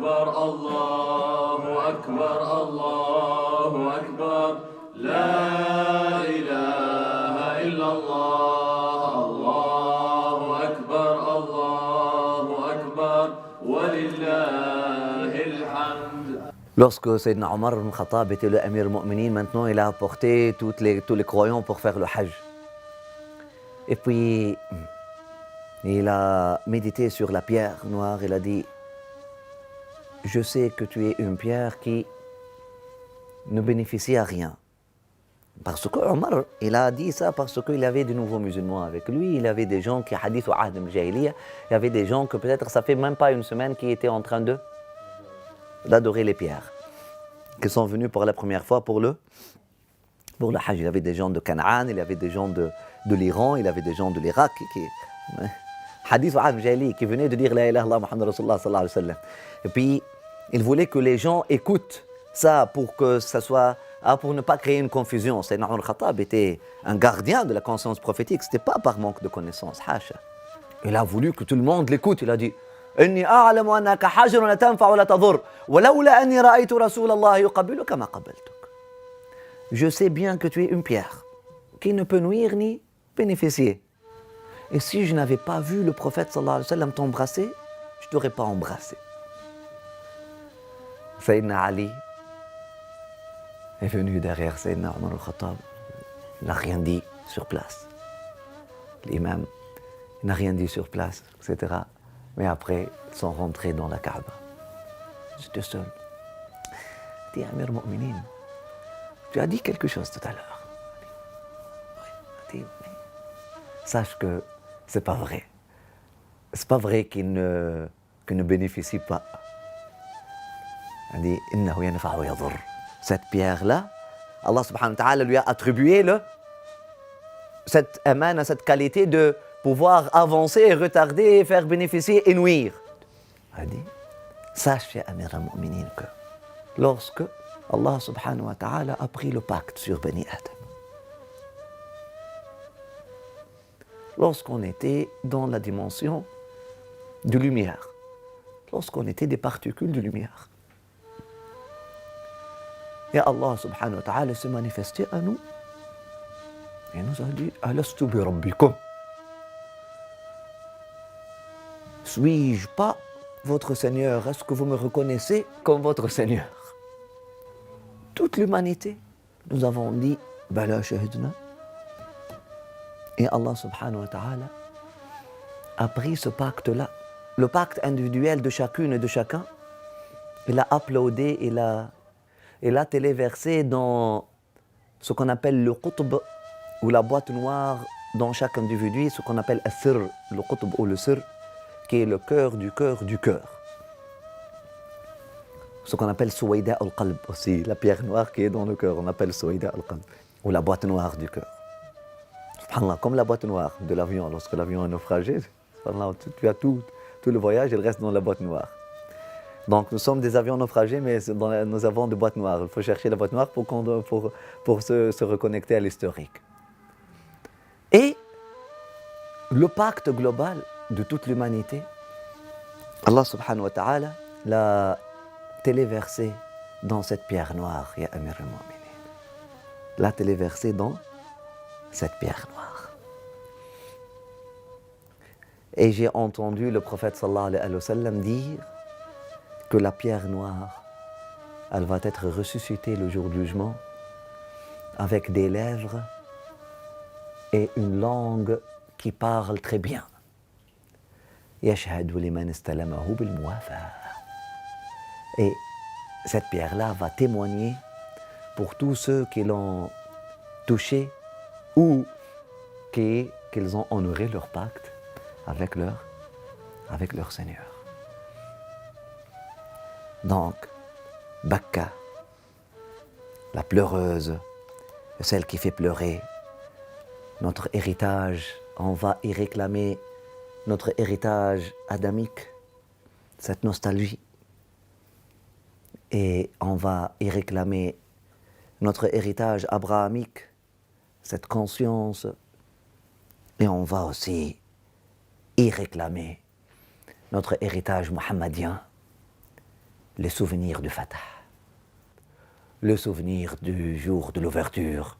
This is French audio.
أكبر الله أكبر الله أكبر لا إله إلا الله الله أكبر ولله الحمد. Lorsque Sayyidina Omar ibn Khattab était le Amir al-Mu'minin, maintenant il a apporté tous les croyants pour faire le Hajj. Et puis, il a médité sur la pierre noire, il a dit « Je sais que tu es une pierre qui ne bénéficie à rien. » Parce que Omar, il a dit ça parce qu'il avait de nouveaux musulmans avec lui, il avait des gens qui hadith ou ahd al-jahiliya, il y avait des gens que peut-être ça fait même pas une semaine qui étaient en train d'adorer les pierres, qui sont venus pour la première fois pour le Hajj. Il y avait des gens de Canaan, il y avait des gens de l'Iran, il y avait des gens de l'Irak hadith ou ahd al-jahiliya, qui venaient de dire la ilaha illallah Muhammad Rasulullah sallallahu alayhi wa sallam. Et puis, il voulait que les gens écoutent ça pour que ça soit, pour ne pas créer une confusion. Sayyidina Omar al-Khattab était un gardien de la conscience prophétique, ce n'était pas par manque de connaissances, hasha. Il a voulu que tout le monde l'écoute, il a dit إني أعلم أنك حجر لا تنفع ولا تضر ولولا أني رأيت رسول الله يقبلك ما قبلتك. Je sais bien que tu es une pierre qui ne peut nuire ni bénéficier. Et si je n'avais pas vu le prophète sallallahu alayhi wa sallam t'embrasser, je ne t'aurais pas embrassé. Sayyidina Ali est venu derrière Sayyidina Omar al-Khattab. Il n'a rien dit sur place. L'imam n'a rien dit sur place, etc. Mais après, ils sont rentrés dans la Kaaba. J'étais seul. Il dit, Amir al-Mu'minin, tu as dit quelque chose tout à l'heure. Il dit, sache que c'est pas vrai. C'est pas vrai qu'il ne bénéficie pas. Il dit, innahu yanfa'u wa yadur. Cette pierre-là, Allah subhanahu wa ta'ala lui a attribué cette amana, cette qualité de pouvoir avancer, retarder, faire bénéficier et nuire. Il dit, sache, ya Amir al-Mu'minin, que lorsque Allah subhanahu wa ta'ala a pris le pacte sur Bani Adam, lorsqu'on était dans la dimension de lumière, lorsqu'on était des particules de lumière, et Allah subhanahu wa ta'ala s'est manifesté à nous et nous a dit Alastu bi rabbikum. Suis-je pas votre Seigneur? Est-ce que vous me reconnaissez comme votre Seigneur? Toute l'humanité, nous avons dit Bala shahidna. Et Allah subhanahu wa ta'ala a pris ce pacte-là, le pacte individuel de chacune et de chacun, il l'a uploadé, il l'a téléversé dans ce qu'on appelle le qutb, ou la boîte noire dans chaque individu, ce qu'on appelle al-sir, le qutb ou le sir, qui est le cœur du cœur du cœur. Ce qu'on appelle Suwaida al-Qalb aussi, la pierre noire qui est dans le cœur, on appelle Suwaida al-Qalb, ou la boîte noire du cœur. Subhanallah, comme la boîte noire de l'avion, lorsque l'avion est naufragé, tu as tout le voyage, il reste dans la boîte noire. Donc nous sommes des avions naufragés, mais nous avons des boîtes noires. Il faut chercher la boîte noire pour se reconnecter à l'historique. Et le pacte global de toute l'humanité, Allah subhanahu wa ta'ala l'a téléversé dans cette pierre noire, ya Amir al-Mu'minin. L'a téléversé dans cette pierre noire. Et j'ai entendu le prophète sallallahu alayhi wa sallam dire que la pierre noire, elle va être ressuscitée le jour du jugement avec des lèvres et une langue qui parle très bien. Yashhadu liman istalamahu bil muwafa'a. Et cette pierre-là va témoigner pour tous ceux qui l'ont touchée ou qu'ils ont honoré leur pacte avec leur Seigneur. Donc, Bakka, la pleureuse, celle qui fait pleurer, notre héritage, on va y réclamer notre héritage adamique, cette nostalgie, et on va y réclamer notre héritage abrahamique, cette conscience, et on va aussi y réclamer notre héritage mohammadien, les souvenirs du Fatah, le souvenir du jour de l'ouverture